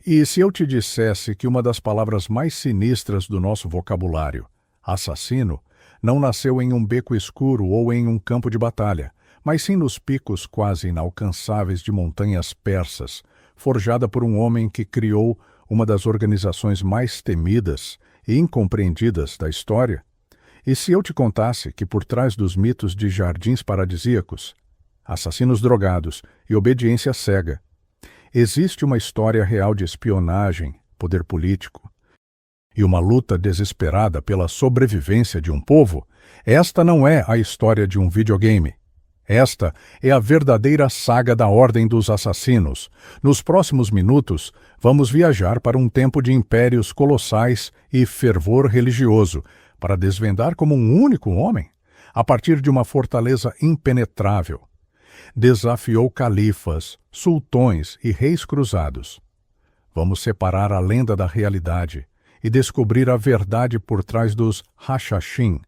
E se eu te dissesse que uma das palavras mais sinistras do nosso vocabulário, assassino, não nasceu em um beco escuro ou em um campo de batalha, mas sim nos picos quase inalcançáveis de montanhas persas, forjada por um homem que criou uma das organizações mais temidas e incompreendidas da história? E se eu te contasse que por trás dos mitos de jardins paradisíacos, assassinos drogados e obediência cega, existe uma história real de espionagem, poder político e uma luta desesperada pela sobrevivência de um povo? Esta não é a história de um videogame. Esta é a verdadeira saga da Ordem dos Assassinos. Nos próximos minutos, vamos viajar para um tempo de impérios colossais e fervor religioso, para desvendar como um único homem, a partir de uma fortaleza impenetrável, desafiou califas, sultões e reis cruzados. Vamos separar a lenda da realidade e descobrir a verdade por trás dos Hashashin,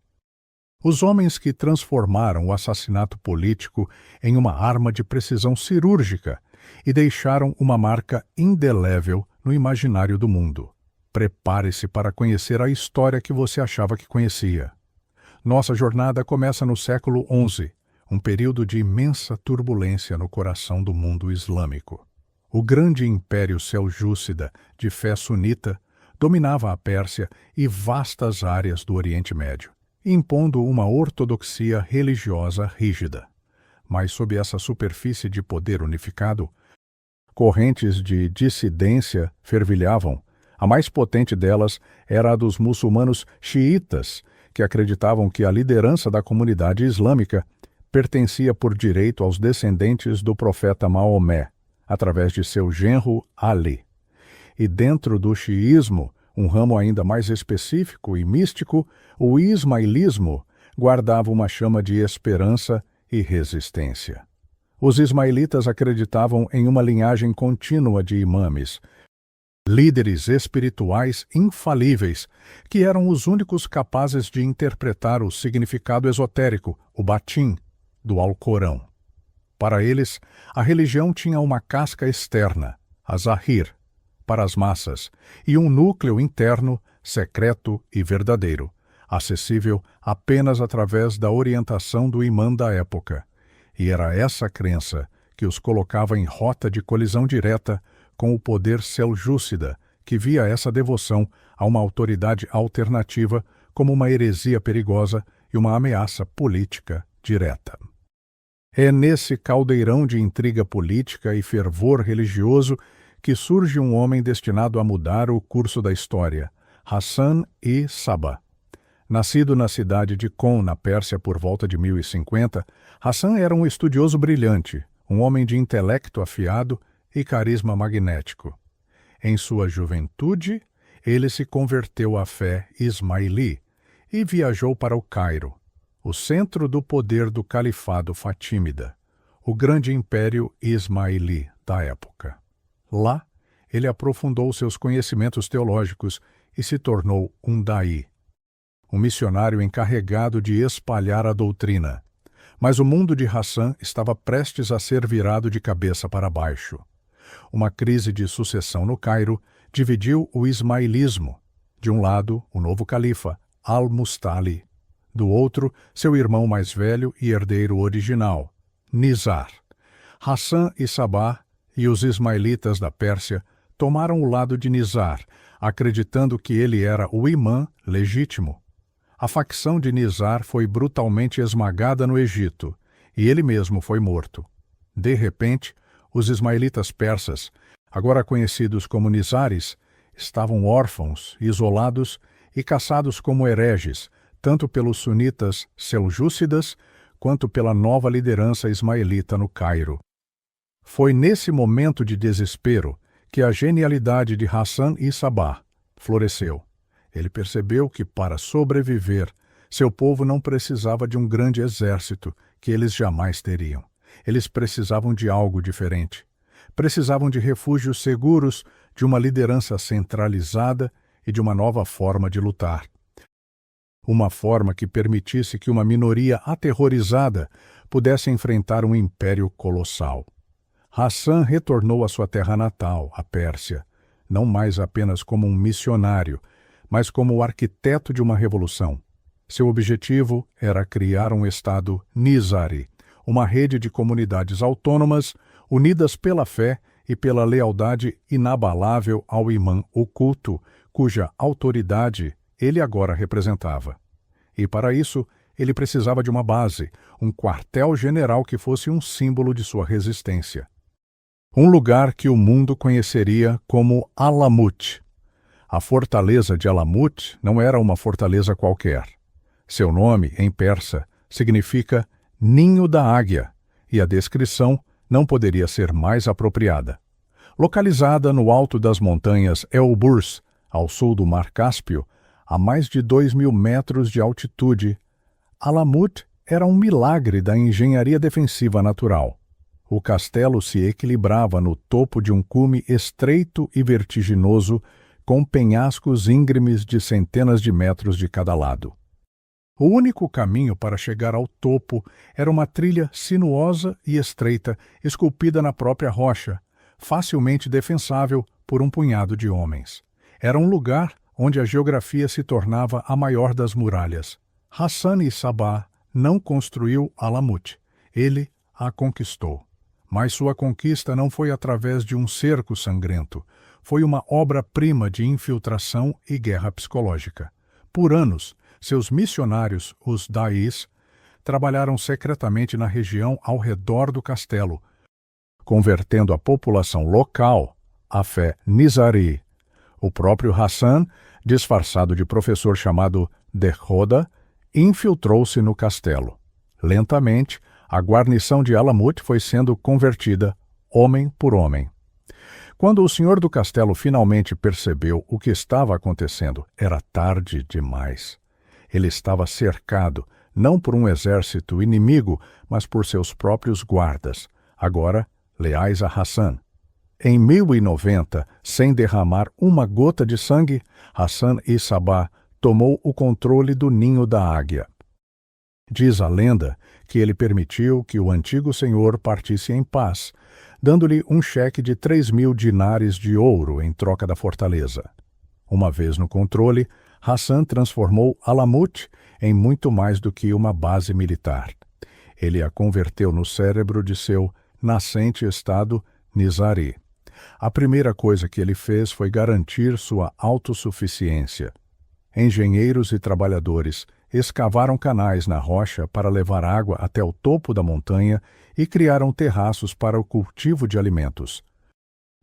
os homens que transformaram o assassinato político em uma arma de precisão cirúrgica e deixaram uma marca indelével no imaginário do mundo. Prepare-se para conhecer a história que você achava que conhecia. Nossa jornada começa no século XI, um período de imensa turbulência no coração do mundo islâmico. O grande império seljúcida, de fé sunita, dominava a Pérsia e vastas áreas do Oriente Médio, impondo uma ortodoxia religiosa rígida. Mas sob essa superfície de poder unificado, correntes de dissidência fervilhavam. A mais potente delas era a dos muçulmanos xiitas, que acreditavam que a liderança da comunidade islâmica pertencia por direito aos descendentes do profeta Maomé, através de seu genro Ali. E dentro do xiismo, um ramo ainda mais específico e místico, o ismailismo guardava uma chama de esperança e resistência. Os ismaelitas acreditavam em uma linhagem contínua de imames, líderes espirituais infalíveis, que eram os únicos capazes de interpretar o significado esotérico, o batim, do Alcorão. Para eles, a religião tinha uma casca externa, a zahir, para as massas, e um núcleo interno, secreto e verdadeiro, acessível apenas através da orientação do imã da época. E era essa crença que os colocava em rota de colisão direta com o poder seljúcida, que via essa devoção a uma autoridade alternativa como uma heresia perigosa e uma ameaça política direta. É nesse caldeirão de intriga política e fervor religioso que surge um homem destinado a mudar o curso da história, Hassan I Sabah. Nascido na cidade de Qom, na Pérsia, por volta de 1050, Hassan era um estudioso brilhante, um homem de intelecto afiado e carisma magnético. Em sua juventude, ele se converteu à fé ismaili e viajou para o Cairo, o centro do poder do califado fatímida, o grande império ismaili da época. Lá, ele aprofundou seus conhecimentos teológicos e se tornou um daí, um missionário encarregado de espalhar a doutrina. Mas o mundo de Hassan estava prestes a ser virado de cabeça para baixo. Uma crise de sucessão no Cairo dividiu o ismailismo. De um lado, o novo califa, Al-Mustali. Do outro, seu irmão mais velho e herdeiro original, Nizar. Hassan e Sabah e os ismaelitas da Pérsia tomaram o lado de Nizar, acreditando que ele era o imã legítimo. A facção de Nizar foi brutalmente esmagada no Egito, e ele mesmo foi morto. De repente, os ismaelitas persas, agora conhecidos como Nizares, estavam órfãos, isolados e caçados como hereges, tanto pelos sunitas seljúcidas quanto pela nova liderança ismaelita no Cairo. Foi nesse momento de desespero que a genialidade de Hassan I Sabah floresceu. Ele percebeu que, para sobreviver, seu povo não precisava de um grande exército que eles jamais teriam. Eles precisavam de algo diferente. Precisavam de refúgios seguros, de uma liderança centralizada e de uma nova forma de lutar. Uma forma que permitisse que uma minoria aterrorizada pudesse enfrentar um império colossal. Hassan retornou à sua terra natal, a Pérsia, não mais apenas como um missionário, mas como o arquiteto de uma revolução. Seu objetivo era criar um Estado Nizari, uma rede de comunidades autônomas unidas pela fé e pela lealdade inabalável ao imã oculto, cuja autoridade ele agora representava. E para isso, ele precisava de uma base, um quartel-general que fosse um símbolo de sua resistência. Um lugar que o mundo conheceria como Alamut. A fortaleza de Alamut não era uma fortaleza qualquer. Seu nome, em persa, significa Ninho da Águia, e a descrição não poderia ser mais apropriada. Localizada no alto das montanhas Elburz, ao sul do Mar Cáspio, a mais de 2.000 metros de altitude, Alamut era um milagre da engenharia defensiva natural. O castelo se equilibrava no topo de um cume estreito e vertiginoso, com penhascos íngremes de centenas de metros de cada lado. O único caminho para chegar ao topo era uma trilha sinuosa e estreita, esculpida na própria rocha, facilmente defensável por um punhado de homens. Era um lugar onde a geografia se tornava a maior das muralhas. Hassan e Sabah não construiu Alamut. Ele a conquistou. Mas sua conquista não foi através de um cerco sangrento. Foi uma obra-prima de infiltração e guerra psicológica. Por anos, seus missionários, os Da'is, trabalharam secretamente na região ao redor do castelo, convertendo a população local à fé Nizari. O próprio Hassan, disfarçado de professor chamado Dehoda, infiltrou-se no castelo. Lentamente, a guarnição de Alamut foi sendo convertida, homem por homem. Quando o senhor do castelo finalmente percebeu o que estava acontecendo, era tarde demais. Ele estava cercado, não por um exército inimigo, mas por seus próprios guardas, agora leais a Hassan. Em 1090, sem derramar uma gota de sangue, Hassan e Sabah tomou o controle do Ninho da Águia. Diz a lenda que ele permitiu que o antigo senhor partisse em paz, dando-lhe um cheque de 3.000 dinares de ouro em troca da fortaleza. Uma vez no controle, Hassan transformou Alamut em muito mais do que uma base militar. Ele a converteu no cérebro de seu nascente estado Nizari. A primeira coisa que ele fez foi garantir sua autossuficiência. Engenheiros e trabalhadores escavaram canais na rocha para levar água até o topo da montanha e criaram terraços para o cultivo de alimentos.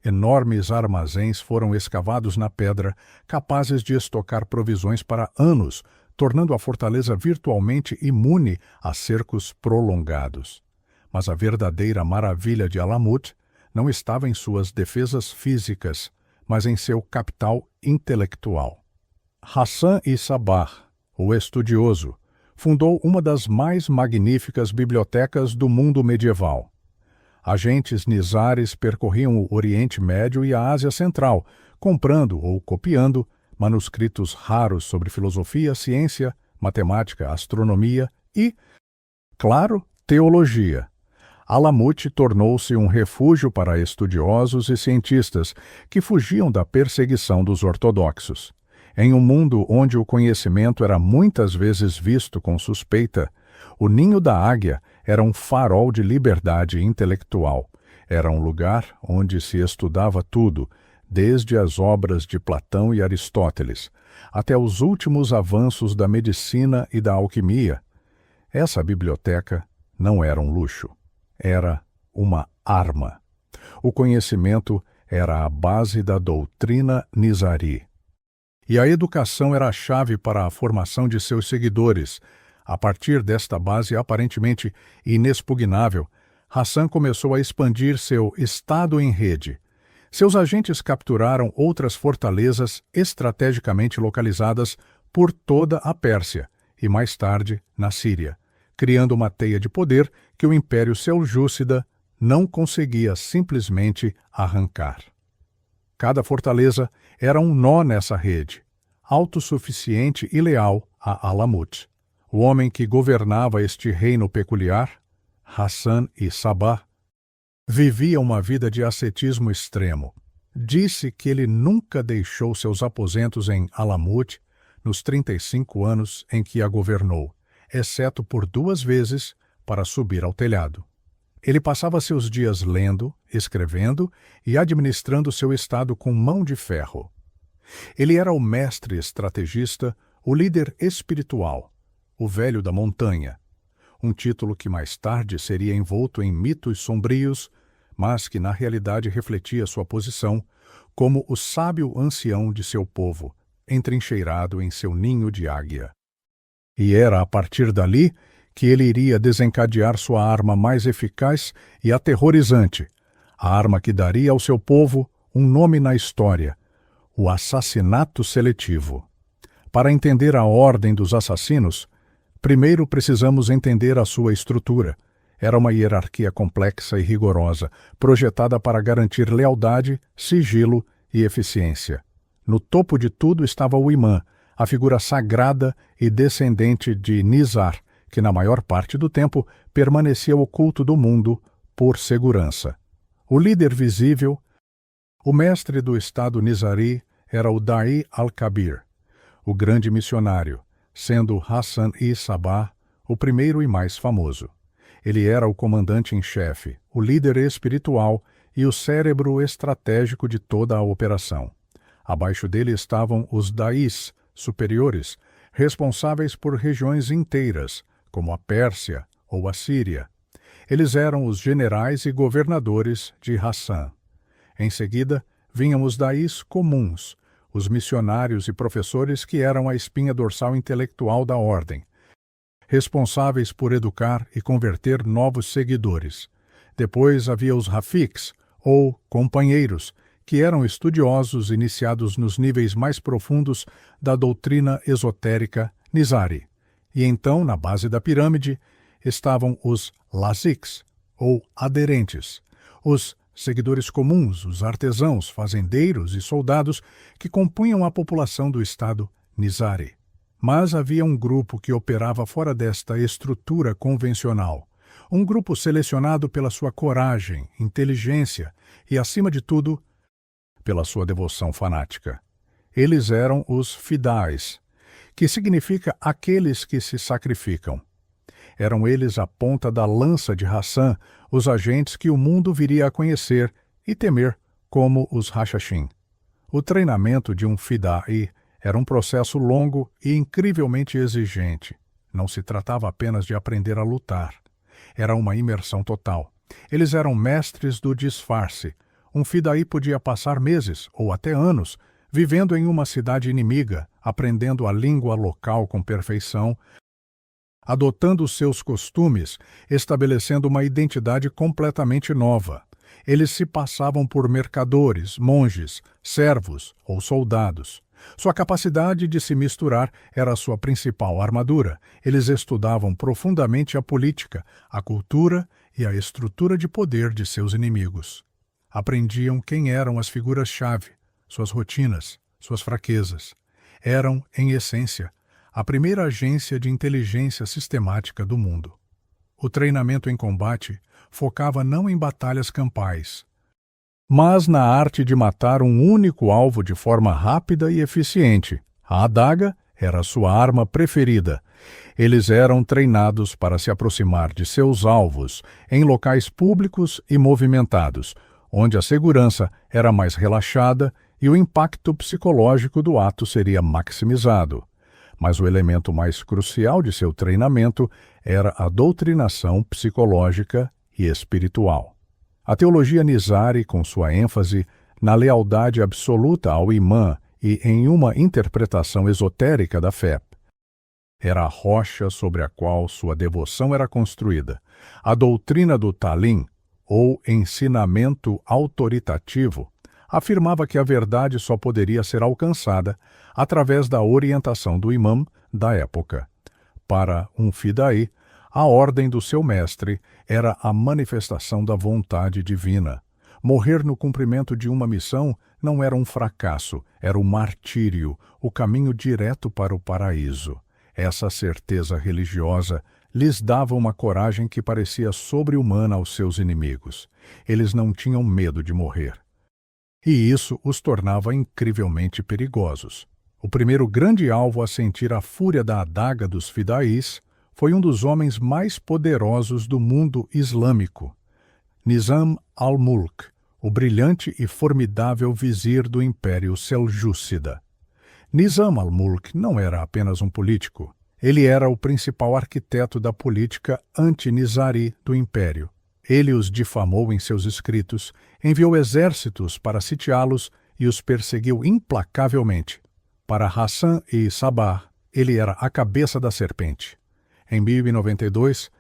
Enormes armazéns foram escavados na pedra, capazes de estocar provisões para anos, tornando a fortaleza virtualmente imune a cercos prolongados. Mas a verdadeira maravilha de Alamut não estava em suas defesas físicas, mas em seu capital intelectual. Hassan e Sabah, o estudioso, fundou uma das mais magníficas bibliotecas do mundo medieval. Agentes nizares percorriam o Oriente Médio e a Ásia Central, comprando ou copiando manuscritos raros sobre filosofia, ciência, matemática, astronomia e, claro, teologia. Alamut tornou-se um refúgio para estudiosos e cientistas que fugiam da perseguição dos ortodoxos. Em um mundo onde o conhecimento era muitas vezes visto com suspeita, o Ninho da Águia era um farol de liberdade intelectual. Era um lugar onde se estudava tudo, desde as obras de Platão e Aristóteles, até os últimos avanços da medicina e da alquimia. Essa biblioteca não era um luxo, era uma arma. O conhecimento era a base da doutrina Nizari. E a educação era a chave para a formação de seus seguidores. A partir desta base aparentemente inexpugnável, Hassan começou a expandir seu Estado em rede. Seus agentes capturaram outras fortalezas estrategicamente localizadas por toda a Pérsia e, mais tarde, na Síria, criando uma teia de poder que o Império Seljúcida não conseguia simplesmente arrancar. Cada fortaleza era um nó nessa rede, autossuficiente e leal a Alamut. O homem que governava este reino peculiar, Hassan e Sabah, vivia uma vida de ascetismo extremo. disse que ele nunca deixou seus aposentos em Alamut nos 35 anos em que a governou, exceto por 2 vezes para subir ao telhado. Ele passava seus dias lendo, escrevendo e administrando seu estado com mão de ferro. Ele era o mestre estrategista, o líder espiritual, o velho da montanha, um título que mais tarde seria envolto em mitos sombrios, mas que na realidade refletia sua posição como o sábio ancião de seu povo, entrincheirado em seu ninho de águia. E era a partir dali que ele iria desencadear sua arma mais eficaz e aterrorizante, a arma que daria ao seu povo um nome na história: o assassinato seletivo. Para entender a ordem dos assassinos, primeiro precisamos entender a sua estrutura. Era uma hierarquia complexa e rigorosa, projetada para garantir lealdade, sigilo e eficiência. No topo de tudo estava o imã, a figura sagrada e descendente de Nizar, que na maior parte do tempo permanecia oculto do mundo por segurança. O líder visível, o mestre do estado Nizari, era o Da'i al-Kabir, o grande missionário, sendo Hassan-i Sabah o primeiro e mais famoso. Ele era o comandante em chefe, o líder espiritual e o cérebro estratégico de toda a operação. Abaixo dele estavam os Da'is superiores, responsáveis por regiões inteiras, como a Pérsia ou a Síria. Eles eram os generais e governadores de Hassan. Em seguida, vinham os Da'is comuns, os missionários e professores que eram a espinha dorsal intelectual da ordem, responsáveis por educar e converter novos seguidores. Depois havia os Rafiks, ou companheiros, que eram estudiosos iniciados nos níveis mais profundos da doutrina esotérica Nizari. E então, na base da pirâmide, estavam os Laziks, ou aderentes, os seguidores comuns, os artesãos, fazendeiros e soldados que compunham a população do estado Nizari. Mas havia um grupo que operava fora desta estrutura convencional, um grupo selecionado pela sua coragem, inteligência e, acima de tudo, pela sua devoção fanática. Eles eram os Fidais, que significa aqueles que se sacrificam. Eram eles a ponta da lança de Hassan, os agentes que o mundo viria a conhecer e temer como os Hashashin. O treinamento de um Fidai era um processo longo e incrivelmente exigente. Não se tratava apenas de aprender a lutar. Era uma imersão total. Eles eram mestres do disfarce. Um Fidai podia passar meses, ou até anos, vivendo em uma cidade inimiga, aprendendo a língua local com perfeição, adotando seus costumes, estabelecendo uma identidade completamente nova. Eles se passavam por mercadores, monges, servos ou soldados. Sua capacidade de se misturar era sua principal armadura. Eles estudavam profundamente a política, a cultura e a estrutura de poder de seus inimigos. Aprendiam quem eram as figuras-chave, suas rotinas, suas fraquezas. Eram, em essência, a primeira agência de inteligência sistemática do mundo. O treinamento em combate focava não em batalhas campais, mas na arte de matar um único alvo de forma rápida e eficiente. A adaga era sua arma preferida. Eles eram treinados para se aproximar de seus alvos em locais públicos e movimentados, onde a segurança era mais relaxada e o impacto psicológico do ato seria maximizado. Mas o elemento mais crucial de seu treinamento era a doutrinação psicológica e espiritual. A teologia Nizari, com sua ênfase na lealdade absoluta ao imã e em uma interpretação esotérica da fé, era a rocha sobre a qual sua devoção era construída. A doutrina do Talim, ou ensinamento autoritativo, afirmava que a verdade só poderia ser alcançada através da orientação do imã da época. Para um Fidai, a ordem do seu mestre era a manifestação da vontade divina. Morrer no cumprimento de uma missão não era um fracasso, era o martírio, o caminho direto para o paraíso. Essa certeza religiosa lhes dava uma coragem que parecia sobre-humana aos seus inimigos. Eles não tinham medo de morrer. e isso os tornava incrivelmente perigosos. O primeiro grande alvo a sentir a fúria da adaga dos fidaís foi um dos homens mais poderosos do mundo islâmico, Nizam al-Mulk, o brilhante e formidável vizir do Império Seljúcida. Nizam al-Mulk não era apenas um político. Ele era o principal arquiteto da política anti-Nizari do Império. Ele os difamou em seus escritos, enviou exércitos para sitiá-los e os perseguiu implacavelmente. Para Hassan e Sabah, ele era a cabeça da serpente. Em 1092,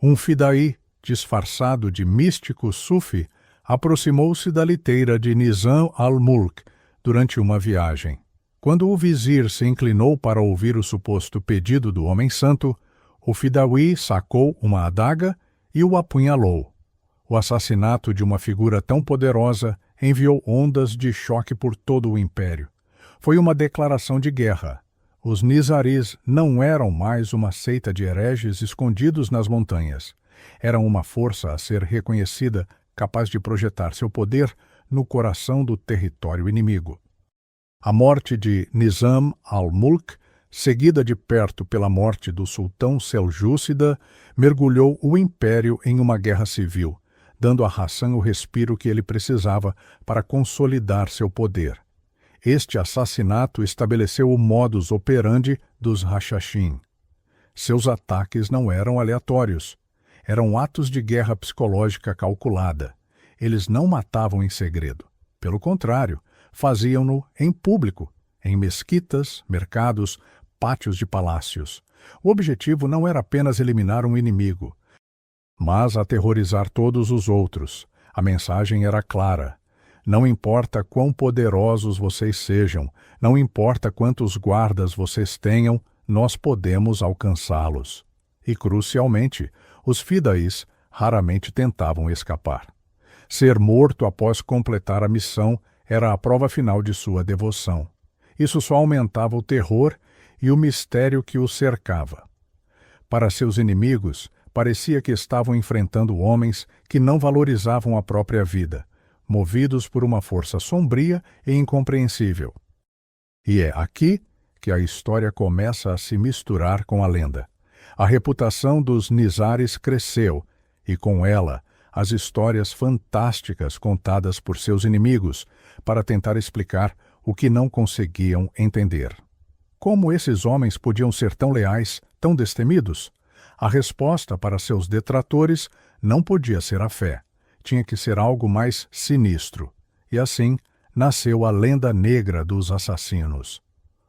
um fidaí, disfarçado de místico sufi, aproximou-se da liteira de Nizam al-Mulk durante uma viagem. Quando o vizir se inclinou para ouvir o suposto pedido do homem santo, o fidaí sacou uma adaga e o apunhalou. O assassinato de uma figura tão poderosa enviou ondas de choque por todo o império. Foi uma declaração de guerra. Os Nizaris não eram mais uma seita de hereges escondidos nas montanhas. Eram uma força a ser reconhecida, capaz de projetar seu poder no coração do território inimigo. A morte de Nizam al-Mulk, seguida de perto pela morte do sultão Seljúcida, mergulhou o império em uma guerra civil, dando a Hassan o respiro que ele precisava para consolidar seu poder. Este assassinato estabeleceu o modus operandi dos Hashashin. Seus ataques não eram aleatórios. Eram atos de guerra psicológica calculada. Eles não matavam em segredo. Pelo contrário, faziam-no em público, em mesquitas, mercados, pátios de palácios. O objetivo não era apenas eliminar um inimigo, mas aterrorizar todos os outros. A mensagem era clara. Não importa quão poderosos vocês sejam, não importa quantos guardas vocês tenham, nós podemos alcançá-los. E, crucialmente, os fidaís raramente tentavam escapar. Ser morto após completar a missão era a prova final de sua devoção. Isso só aumentava o terror e o mistério que os cercava. Para seus inimigos, parecia que estavam enfrentando homens que não valorizavam a própria vida, movidos por uma força sombria e incompreensível. E é aqui que a história começa a se misturar com a lenda. A reputação dos Nizaris cresceu, e com ela, as histórias fantásticas contadas por seus inimigos para tentar explicar o que não conseguiam entender. Como esses homens podiam ser tão leais, tão destemidos? A resposta para seus detratores não podia ser a fé. Tinha que ser algo mais sinistro. E assim nasceu a lenda negra dos assassinos.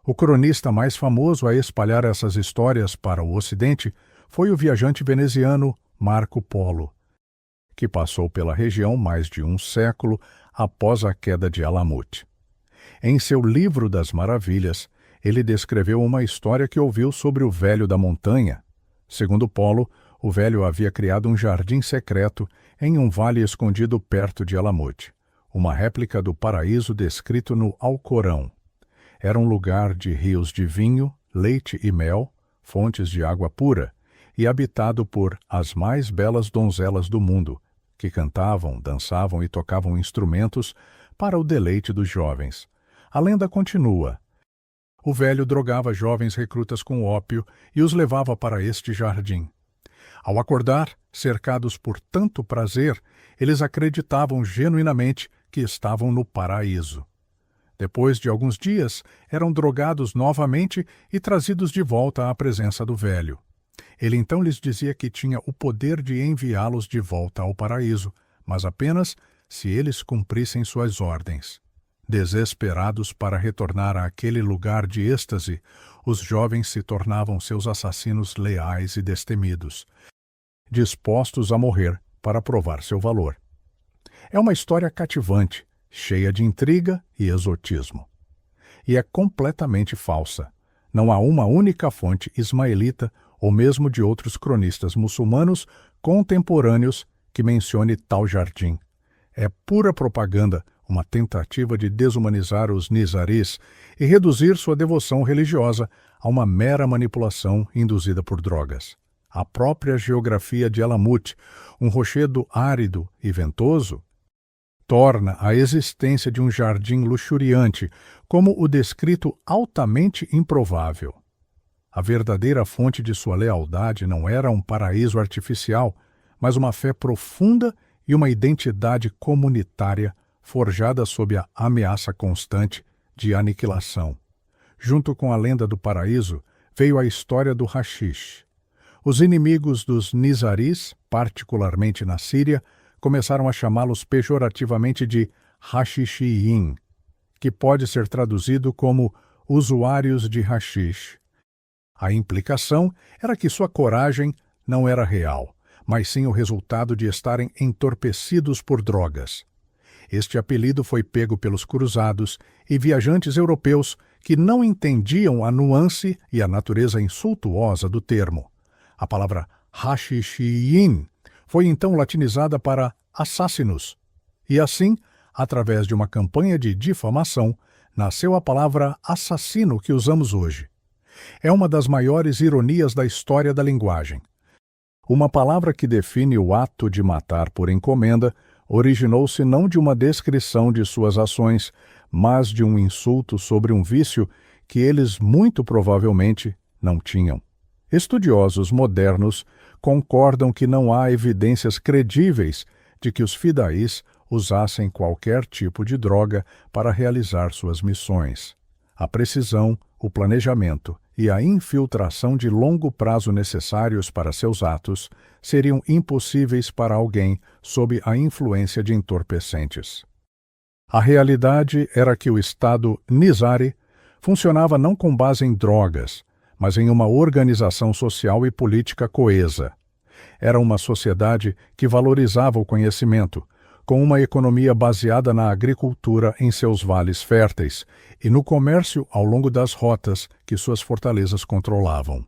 O cronista mais famoso a espalhar essas histórias para o Ocidente foi o viajante veneziano Marco Polo, que passou pela região mais de um século após a queda de Alamut. Em seu Livro das Maravilhas, ele descreveu uma história que ouviu sobre o Velho da Montanha. Segundo Polo, o velho havia criado um jardim secreto em um vale escondido perto de Alamut, uma réplica do paraíso descrito no Alcorão. Era um lugar de rios de vinho, leite e mel, fontes de água pura, e habitado por as mais belas donzelas do mundo, que cantavam, dançavam e tocavam instrumentos para o deleite dos jovens. A lenda continua. O velho drogava jovens recrutas com ópio e os levava para este jardim. Ao acordar, cercados por tanto prazer, eles acreditavam genuinamente que estavam no paraíso. Depois de alguns dias, eram drogados novamente e trazidos de volta à presença do velho. Ele então lhes dizia que tinha o poder de enviá-los de volta ao paraíso, mas apenas se eles cumprissem suas ordens. Desesperados para retornar àquele lugar de êxtase, os jovens se tornavam seus assassinos leais e destemidos, dispostos a morrer para provar seu valor. É uma história cativante, cheia de intriga e exotismo. E é completamente falsa. Não há uma única fonte ismaelita ou mesmo de outros cronistas muçulmanos contemporâneos que mencione tal jardim. É pura propaganda, uma tentativa de desumanizar os Nizaris e reduzir sua devoção religiosa a uma mera manipulação induzida por drogas. A própria geografia de Alamut, um rochedo árido e ventoso, torna a existência de um jardim luxuriante como o descrito altamente improvável. A verdadeira fonte de sua lealdade não era um paraíso artificial, mas uma fé profunda e uma identidade comunitária forjada sob a ameaça constante de aniquilação. Junto com a lenda do paraíso, veio a história do haxixe. Os inimigos dos Nizaris, particularmente na Síria, começaram a chamá-los pejorativamente de haxixiyin, que pode ser traduzido como usuários de haxixe. A implicação era que sua coragem não era real, mas sim o resultado de estarem entorpecidos por drogas. Este apelido foi pego pelos cruzados e viajantes europeus que não entendiam a nuance e a natureza insultuosa do termo. A palavra haxixiyin foi então latinizada para assassinos, e assim, através de uma campanha de difamação, nasceu a palavra assassino que usamos hoje. É uma das maiores ironias da história da linguagem. Uma palavra que define o ato de matar por encomenda originou-se não de uma descrição de suas ações, mas de um insulto sobre um vício que eles muito provavelmente não tinham. Estudiosos modernos concordam que não há evidências credíveis de que os fidaís usassem qualquer tipo de droga para realizar suas missões. A precisão, o planejamento e a infiltração de longo prazo necessários para seus atos seriam impossíveis para alguém sob a influência de entorpecentes. A realidade era que o Estado Nizari funcionava não com base em drogas, mas em uma organização social e política coesa. Era uma sociedade que valorizava o conhecimento, com uma economia baseada na agricultura em seus vales férteis e no comércio ao longo das rotas que suas fortalezas controlavam.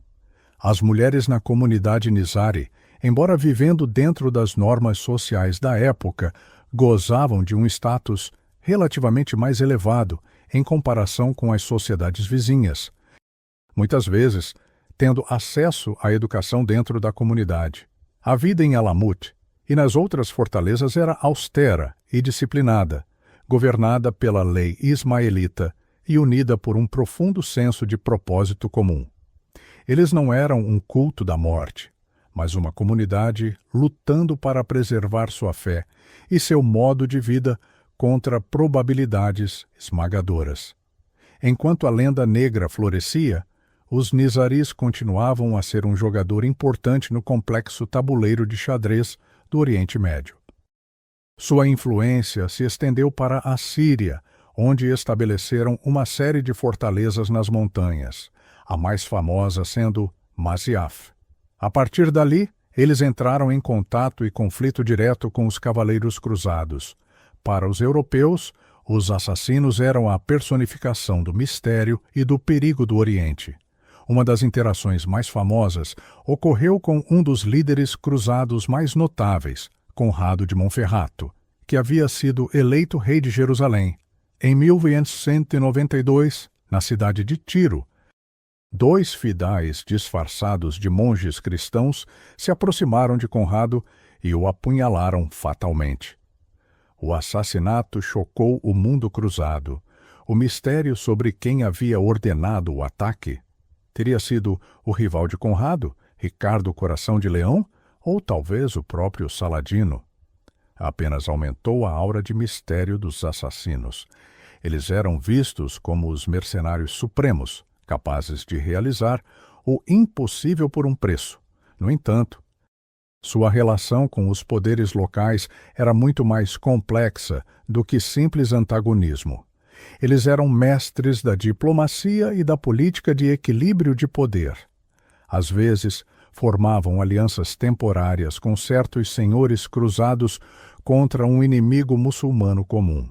As mulheres na comunidade Nizari, embora vivendo dentro das normas sociais da época, gozavam de um status relativamente mais elevado em comparação com as sociedades vizinhas, muitas vezes tendo acesso à educação dentro da comunidade. A vida em Alamut e nas outras fortalezas era austera e disciplinada, governada pela lei ismaelita e unida por um profundo senso de propósito comum. Eles não eram um culto da morte, mas uma comunidade lutando para preservar sua fé e seu modo de vida contra probabilidades esmagadoras. Enquanto a lenda negra florescia, os Nizaris continuavam a ser um jogador importante no complexo tabuleiro de xadrez do Oriente Médio. Sua influência se estendeu para a Síria, onde estabeleceram uma série de fortalezas nas montanhas, a mais famosa sendo Masyaf. A partir dali, eles entraram em contato e conflito direto com os cavaleiros cruzados. Para os europeus, os assassinos eram a personificação do mistério e do perigo do Oriente. Uma das interações mais famosas ocorreu com um dos líderes cruzados mais notáveis, Conrado de Monferrato, que havia sido eleito rei de Jerusalém. Em 1192, na cidade de Tiro, 2 fidais disfarçados de monges cristãos se aproximaram de Conrado e o apunhalaram fatalmente. O assassinato chocou o mundo cruzado. O mistério sobre quem havia ordenado o ataque teria sido o rival de Conrado, Ricardo Coração de Leão, ou talvez o próprio Saladino. Apenas aumentou a aura de mistério dos assassinos. Eles eram vistos como os mercenários supremos, capazes de realizar o impossível por um preço. No entanto, sua relação com os poderes locais era muito mais complexa do que simples antagonismo. Eles eram mestres da diplomacia e da política de equilíbrio de poder. Às vezes, formavam alianças temporárias com certos senhores cruzados contra um inimigo muçulmano comum.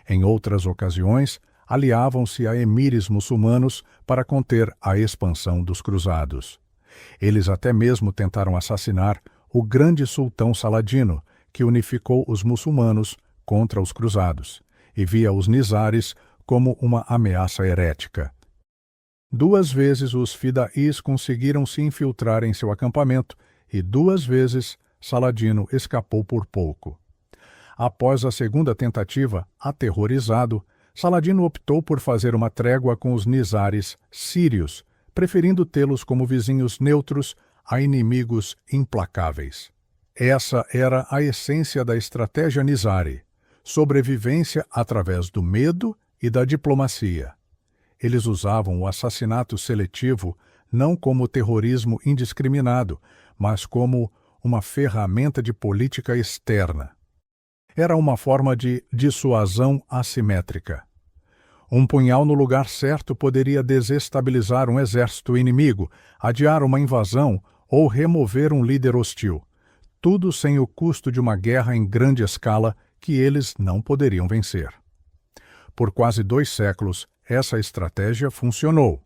Em outras ocasiões, aliavam-se a emires muçulmanos para conter a expansão dos cruzados. Eles até mesmo tentaram assassinar o grande sultão Saladino, que unificou os muçulmanos contra os cruzados, e via os Nizaris como uma ameaça herética. 2 vezes os fidaís conseguiram se infiltrar em seu acampamento e 2 vezes Saladino escapou por pouco. Após a segunda tentativa, aterrorizado, Saladino optou por fazer uma trégua com os nizares sírios, preferindo tê-los como vizinhos neutros a inimigos implacáveis. Essa era a essência da estratégia nizari: sobrevivência através do medo e da diplomacia. Eles usavam o assassinato seletivo não como terrorismo indiscriminado, mas como uma ferramenta de política externa. Era uma forma de dissuasão assimétrica. Um punhal no lugar certo poderia desestabilizar um exército inimigo, adiar uma invasão ou remover um líder hostil. Tudo sem o custo de uma guerra em grande escala que eles não poderiam vencer. Por quase 2 séculos, essa estratégia funcionou.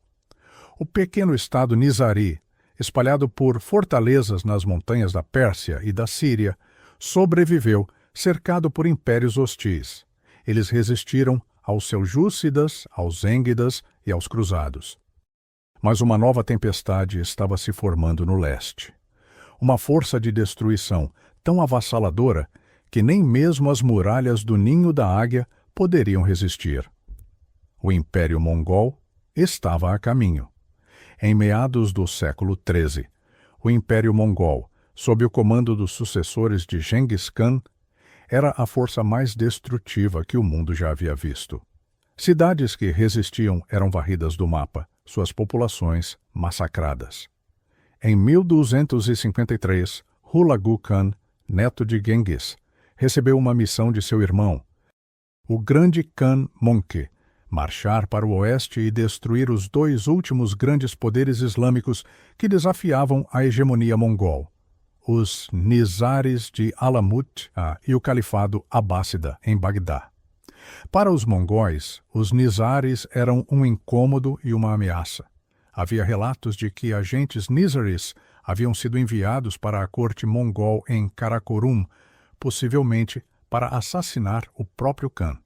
O pequeno estado nizari, espalhado por fortalezas nas montanhas da Pérsia e da Síria, sobreviveu cercado por impérios hostis. Eles resistiram aos seljúcidas, aos zêngidas e aos cruzados. Mas uma nova tempestade estava se formando no leste. Uma força de destruição tão avassaladora que nem mesmo as muralhas do Ninho da Águia poderiam resistir. O Império Mongol estava a caminho. Em meados do século XIII, o Império Mongol, sob o comando dos sucessores de Genghis Khan, era a força mais destrutiva que o mundo já havia visto. Cidades que resistiam eram varridas do mapa, suas populações massacradas. Em 1253, Hulagu Khan, neto de Genghis, recebeu uma missão de seu irmão, o grande Khan Monke, marchar para o oeste e destruir os 2 últimos grandes poderes islâmicos que desafiavam a hegemonia mongol, os Nizares de Alamut e o Califado Abássida, em Bagdá. Para os mongóis, os Nizares eram um incômodo e uma ameaça. Havia relatos de que agentes nizaris haviam sido enviados para a corte mongol em Karakorum, possivelmente para assassinar o próprio Khan.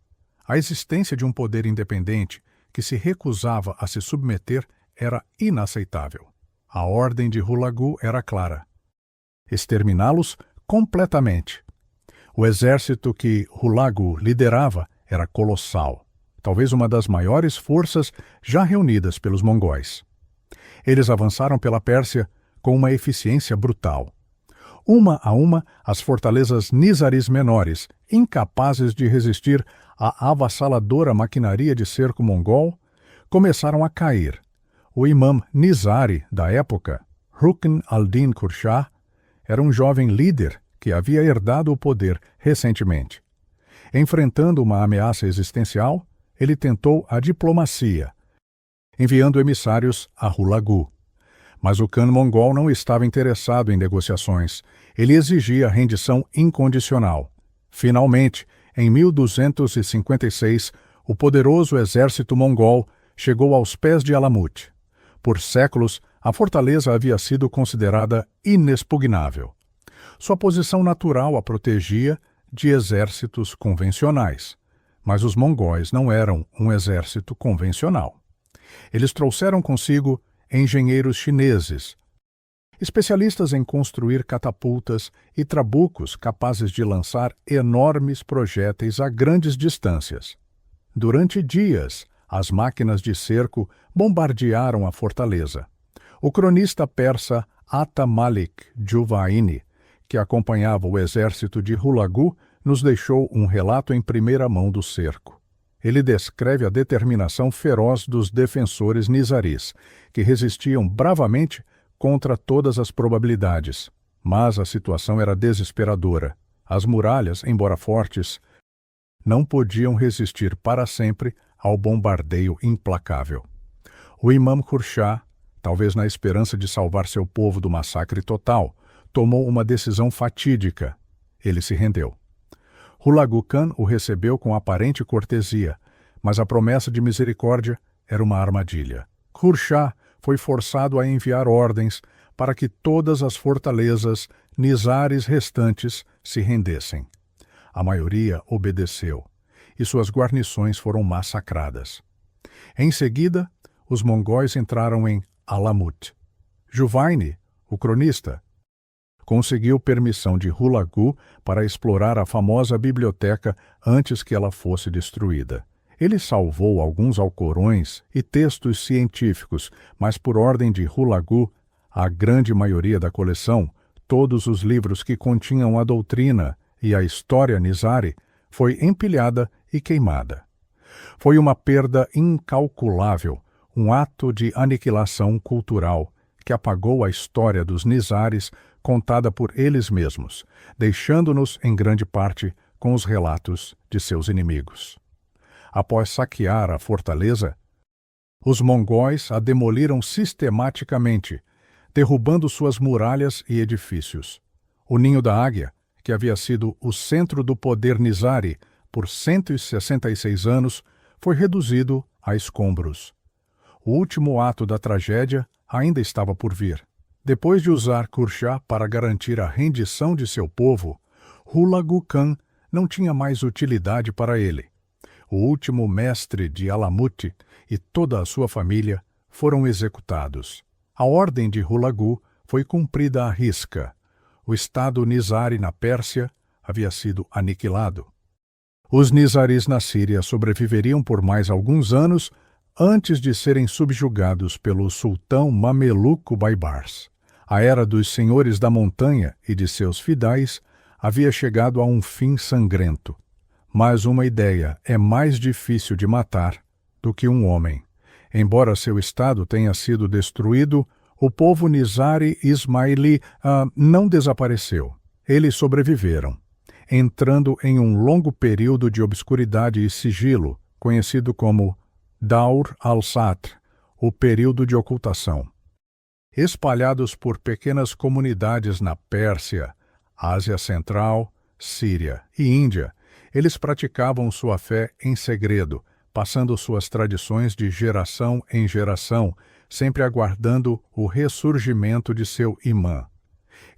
A existência de um poder independente que se recusava a se submeter era inaceitável. A ordem de Hulagu era clara: exterminá-los completamente. O exército que Hulagu liderava era colossal, talvez uma das maiores forças já reunidas pelos mongóis. Eles avançaram pela Pérsia com uma eficiência brutal. Uma a uma, as fortalezas nizaris menores, incapazes de resistir à avassaladora maquinaria de cerco mongol, começaram a cair. O imã nizari da época, Rukn al-Din Qurshah, era um jovem líder que havia herdado o poder recentemente. Enfrentando uma ameaça existencial, ele tentou a diplomacia, enviando emissários a Hulagu. Mas o Khan mongol não estava interessado em negociações. Ele exigia rendição incondicional. Finalmente, em 1256, o poderoso exército mongol chegou aos pés de Alamut. Por séculos, a fortaleza havia sido considerada inexpugnável. Sua posição natural a protegia de exércitos convencionais. Mas os mongóis não eram um exército convencional. Eles trouxeram consigo engenheiros chineses, especialistas em construir catapultas e trabucos capazes de lançar enormes projéteis a grandes distâncias. Durante dias, as máquinas de cerco bombardearam a fortaleza. O cronista persa Ata Malik Juvaini, que acompanhava o exército de Hulagu, nos deixou um relato em primeira mão do cerco. Ele descreve a determinação feroz dos defensores nizaris, que resistiam bravamente contra todas as probabilidades. Mas a situação era desesperadora. As muralhas, embora fortes, não podiam resistir para sempre ao bombardeio implacável. O imã Qurshah, talvez na esperança de salvar seu povo do massacre total, tomou uma decisão fatídica. Ele se rendeu. Hulagu Khan o recebeu com aparente cortesia, mas a promessa de misericórdia era uma armadilha. Qurshah foi forçado a enviar ordens para que todas as fortalezas nizares restantes se rendessem. A maioria obedeceu, e suas guarnições foram massacradas. Em seguida, os mongóis entraram em Alamut. Juvaini, o cronista, conseguiu permissão de Hulagu para explorar a famosa biblioteca antes que ela fosse destruída. Ele salvou alguns alcorões e textos científicos, mas por ordem de Hulagu, a grande maioria da coleção, todos os livros que continham a doutrina e a história Nizari, foi empilhada e queimada. Foi uma perda incalculável, um ato de aniquilação cultural que apagou a história dos Nizaris contada por eles mesmos, deixando-nos, em grande parte, com os relatos de seus inimigos. Após saquear a fortaleza, os mongóis a demoliram sistematicamente, derrubando suas muralhas e edifícios. O Ninho da Águia, que havia sido o centro do poder Nizari por 166 anos, foi reduzido a escombros. O último ato da tragédia ainda estava por vir. Depois de usar Kurchá para garantir a rendição de seu povo, Hulagu Khan não tinha mais utilidade para ele. O último mestre de Alamut e toda a sua família foram executados. A ordem de Hulagu foi cumprida à risca. O Estado Nizari na Pérsia havia sido aniquilado. Os Nizaris na Síria sobreviveriam por mais alguns anos antes de serem subjugados pelo sultão mameluco Baibars. A era dos senhores da montanha e de seus fidais havia chegado a um fim sangrento. Mas uma ideia é mais difícil de matar do que um homem. Embora seu estado tenha sido destruído, o povo Nizari Ismaili não desapareceu. Eles sobreviveram, entrando em um longo período de obscuridade e sigilo, conhecido como Daur al-Satr, o período de ocultação. Espalhados por pequenas comunidades na Pérsia, Ásia Central, Síria e Índia, eles praticavam sua fé em segredo, passando suas tradições de geração em geração, sempre aguardando o ressurgimento de seu imã.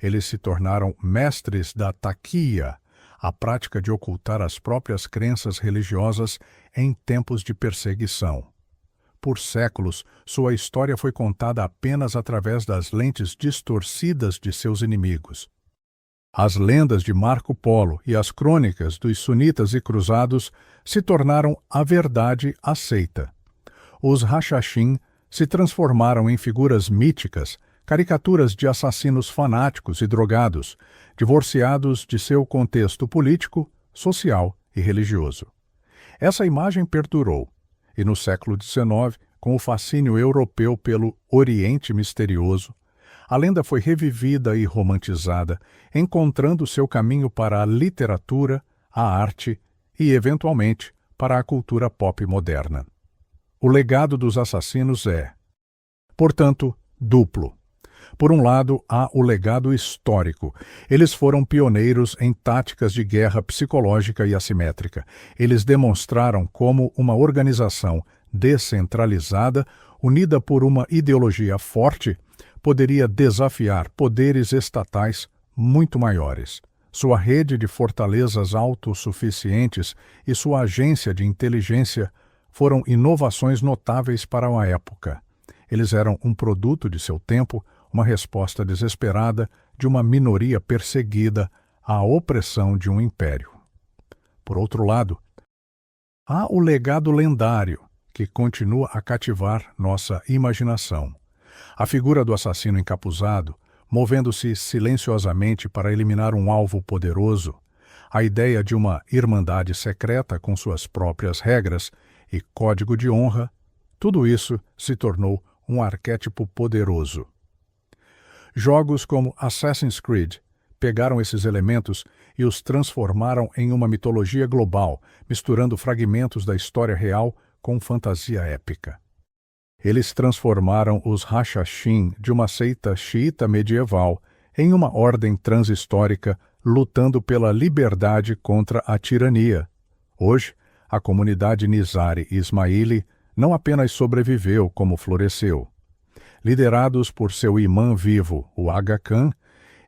Eles se tornaram mestres da taqiyya, a prática de ocultar as próprias crenças religiosas em tempos de perseguição. Por séculos, sua história foi contada apenas através das lentes distorcidas de seus inimigos. As lendas de Marco Polo e as crônicas dos sunitas e cruzados se tornaram a verdade aceita. Os Hashashin se transformaram em figuras míticas, caricaturas de assassinos fanáticos e drogados, divorciados de seu contexto político, social e religioso. Essa imagem perdurou, e no século XIX, com o fascínio europeu pelo Oriente Misterioso, a lenda foi revivida e romantizada, encontrando seu caminho para a literatura, a arte e, eventualmente, para a cultura pop moderna. O legado dos assassinos é, portanto, duplo. Por um lado, há o legado histórico. Eles foram pioneiros em táticas de guerra psicológica e assimétrica. Eles demonstraram como uma organização descentralizada, unida por uma ideologia forte, poderia desafiar poderes estatais muito maiores. Sua rede de fortalezas autossuficientes e sua agência de inteligência foram inovações notáveis para uma época. Eles eram um produto de seu tempo, uma resposta desesperada de uma minoria perseguida à opressão de um império. Por outro lado, há o legado lendário que continua a cativar nossa imaginação. A figura do assassino encapuzado, movendo-se silenciosamente para eliminar um alvo poderoso, a ideia de uma irmandade secreta com suas próprias regras e código de honra, tudo isso se tornou um arquétipo poderoso. Jogos como Assassin's Creed pegaram esses elementos e os transformaram em uma mitologia global, misturando fragmentos da história real com fantasia épica. Eles transformaram os Hashashin de uma seita xiita medieval em uma ordem transhistórica lutando pela liberdade contra a tirania. Hoje, a comunidade Nizari Ismaili não apenas sobreviveu, como floresceu. Liderados por seu imã vivo, o Aga Khan,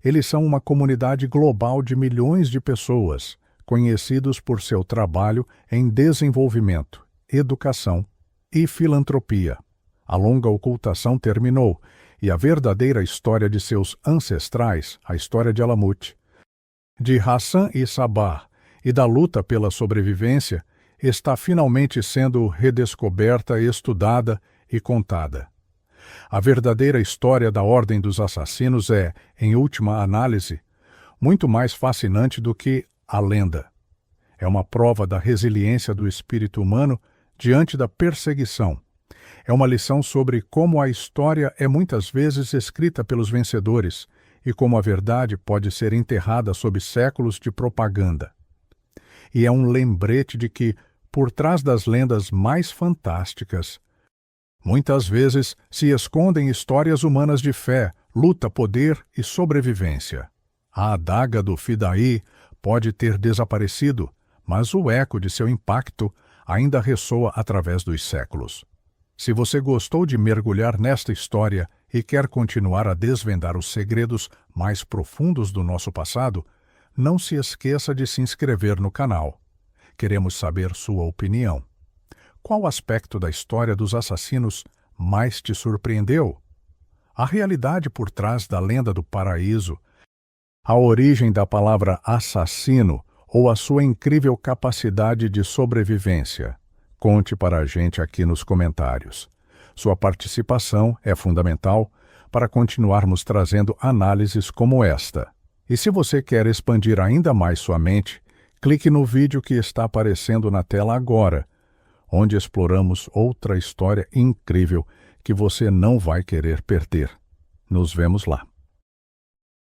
eles são uma comunidade global de milhões de pessoas, conhecidos por seu trabalho em desenvolvimento, educação e filantropia. A longa ocultação terminou, e a verdadeira história de seus ancestrais, a história de Alamut, de Hassan e Sabah e da luta pela sobrevivência, está finalmente sendo redescoberta, estudada e contada. A verdadeira história da Ordem dos Assassinos é, em última análise, muito mais fascinante do que a lenda. É uma prova da resiliência do espírito humano diante da perseguição. É uma lição sobre como a história é muitas vezes escrita pelos vencedores e como a verdade pode ser enterrada sob séculos de propaganda. E é um lembrete de que, por trás das lendas mais fantásticas, muitas vezes se escondem histórias humanas de fé, luta, poder e sobrevivência. A adaga do Fidaí pode ter desaparecido, mas o eco de seu impacto ainda ressoa através dos séculos. Se você gostou de mergulhar nesta história e quer continuar a desvendar os segredos mais profundos do nosso passado, não se esqueça de se inscrever no canal. Queremos saber sua opinião. Qual aspecto da história dos assassinos mais te surpreendeu? A realidade por trás da lenda do paraíso, a origem da palavra assassino ou a sua incrível capacidade de sobrevivência? Conte para a gente aqui nos comentários. Sua participação é fundamental para continuarmos trazendo análises como esta. E se você quer expandir ainda mais sua mente, clique no vídeo que está aparecendo na tela agora, onde exploramos outra história incrível que você não vai querer perder. Nos vemos lá.